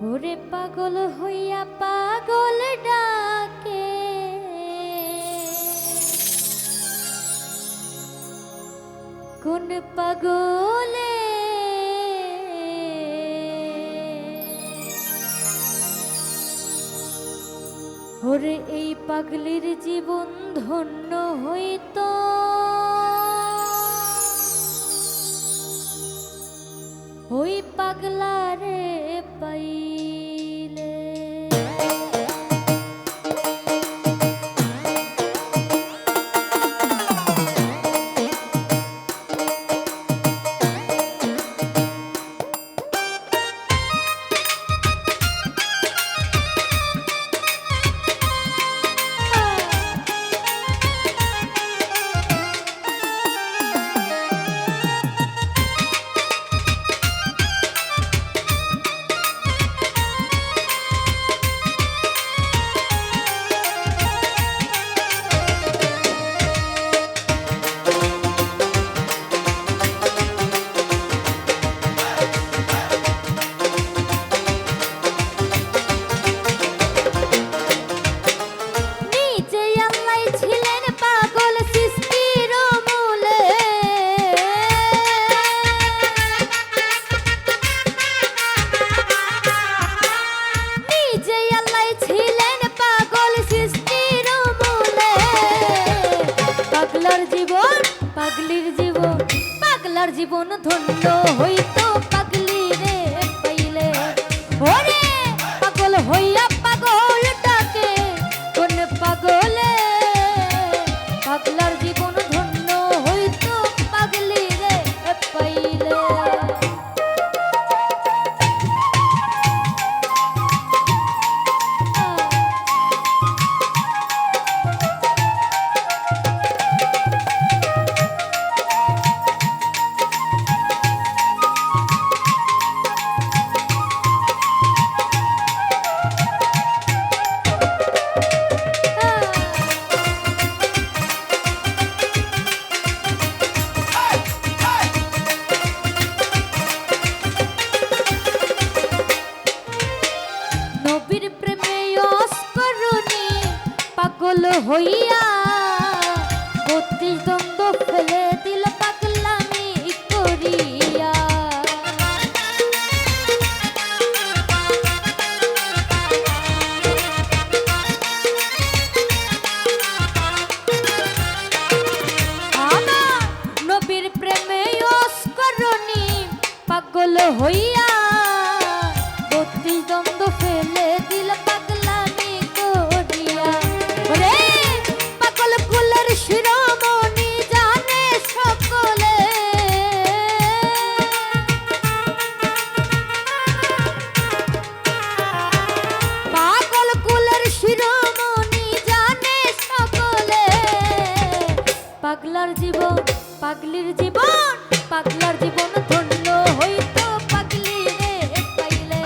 ওরে পাগল হইয়া পাগল ডাকে, কোন পাগলে ওরে এই পাগলির জীবন ধন্য হইতো ওই পাগলারে পাইলে। পাগলার জীবন ধন্য হইতো পাগলি রে পাইলে। ওরে পাগল হইয়া পাগল ডাকে, কোন পাগলে পাগলার জীবন ধন্য হইতো পাগলি রে পাইলে। পাগল হইয়া ৩২ দ্বন্দ্ব ফেলে দিল পাগলামি করিয়া। আমার নবীর প্রেমে অস্করণী পাগল হইয়া ৩২ দ্বন্দ্ব ফেলে দিল পাগলামি করিয়া। পাগল কুলের শিরোমণি জানে সকলে, পাগল কুলের শিরোমণি জানে সকলে। পাগলার জীবন পাগলির জীবন পাগলার জীবন ধন্য হইতো পাগলি রে পাইলে।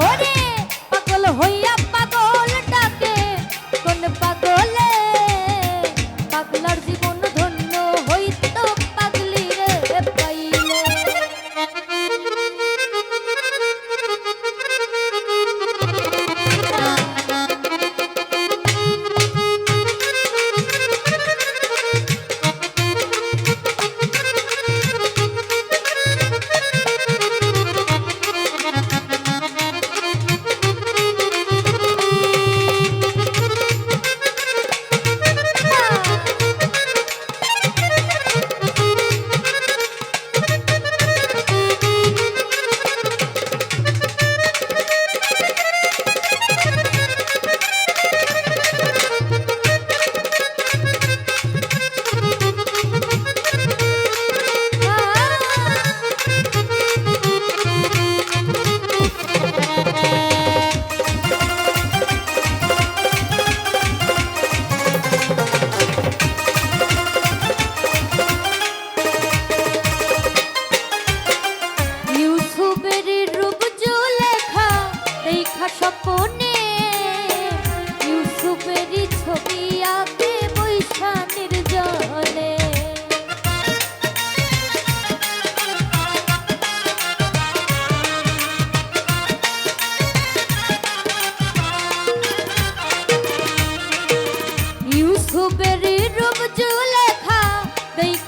ওরে পাগল হইয়া পাগল ডাকে, কোন পাগলে পাগলার জীবন ধন্য হইতো পাগলি রে পাইলে।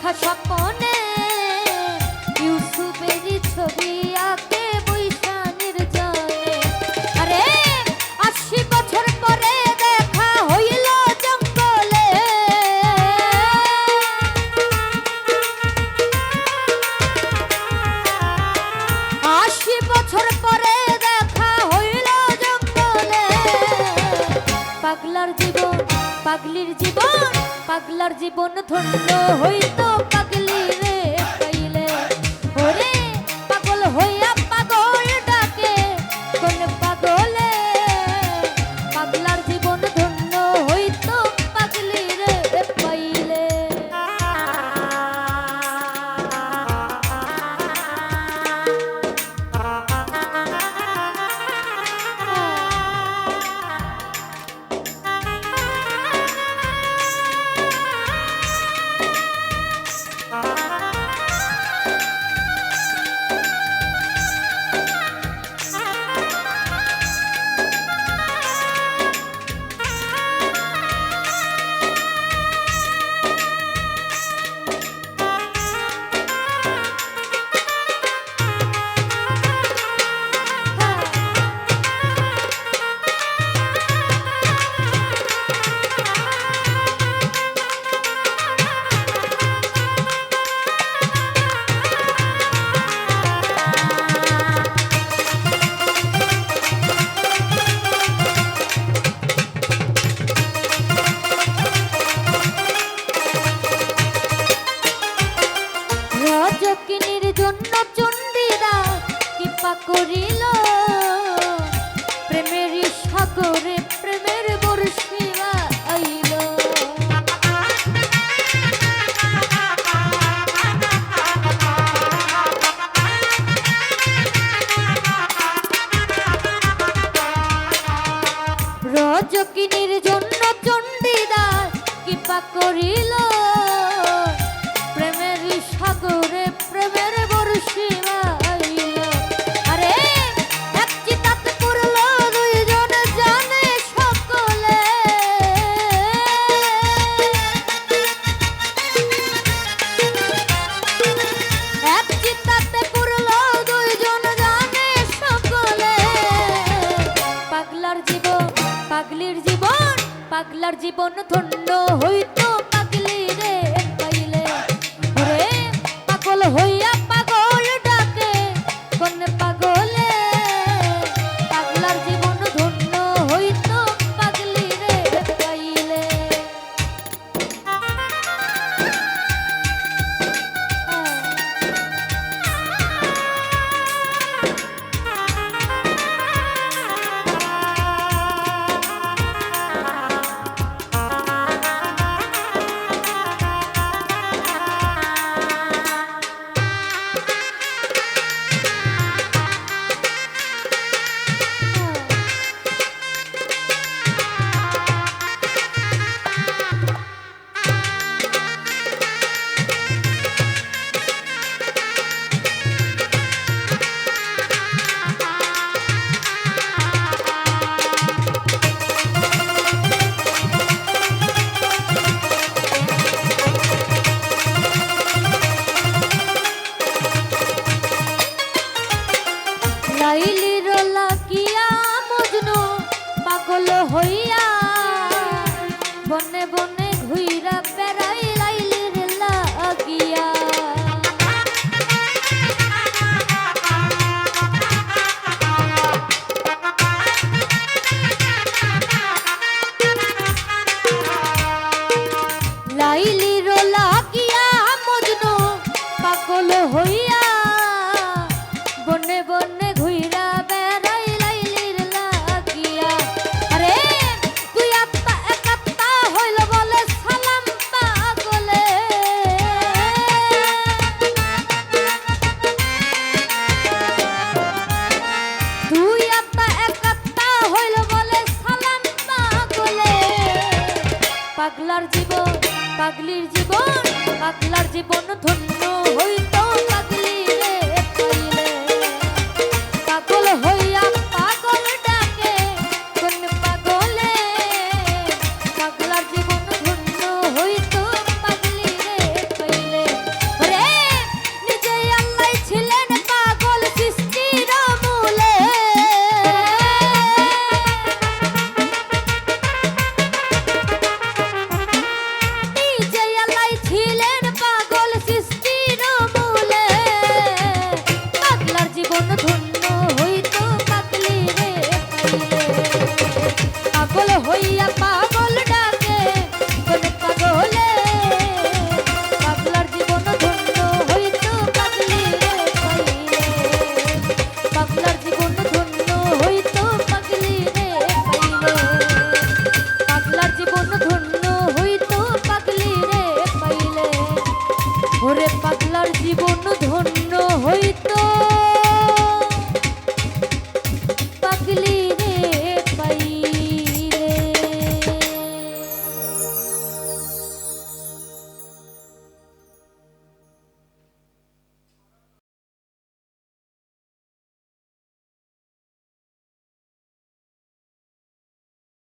দেখা স্বপ্নে ইউসুফেরই ছবি আঁকে বৈশানীর জনে। আরে ৮০ বছর পরে দেখা হইল জঙ্গলে, ৮০ বছর পরে দেখা হইল জঙ্গলে। পাগলার জীবন পাগলির জীবন পাগলার জীবন ধন্য হইতো পাগলি রে পাইলে। ওরে পাগল হইয়া পাগল ডাকে কোন পাগলে, পাগলার জীবন ধন্য হইতো পাগলি রে পাইলে। রজকিনীর জন্য চণ্ডীরা কৃপা করিল, প্রেমের সাগরে প্রেমের বর্ষিবা আইল। রজকিনীর জন্য চণ্ডীরা কৃপা করিল, প্রেমের সাগরে প্রেমের বর্ষিবা আইল। আরে এক চিতাতে পড়ল দুইজন জানে সকলে, এক চিতাতে পড়ল দুইজন জানে সকলে। পাগলার জীবন পাগলির জীবন পাগলার জীবন ধন্য হইতো পাগলি রে পাইলে। ওরে পাগল হইয়া পাগল ডাকে কোন পাগলে, পাগলার জীবন ধন্য হইতো পাগলি রে পাইলে। জীবন ধন্য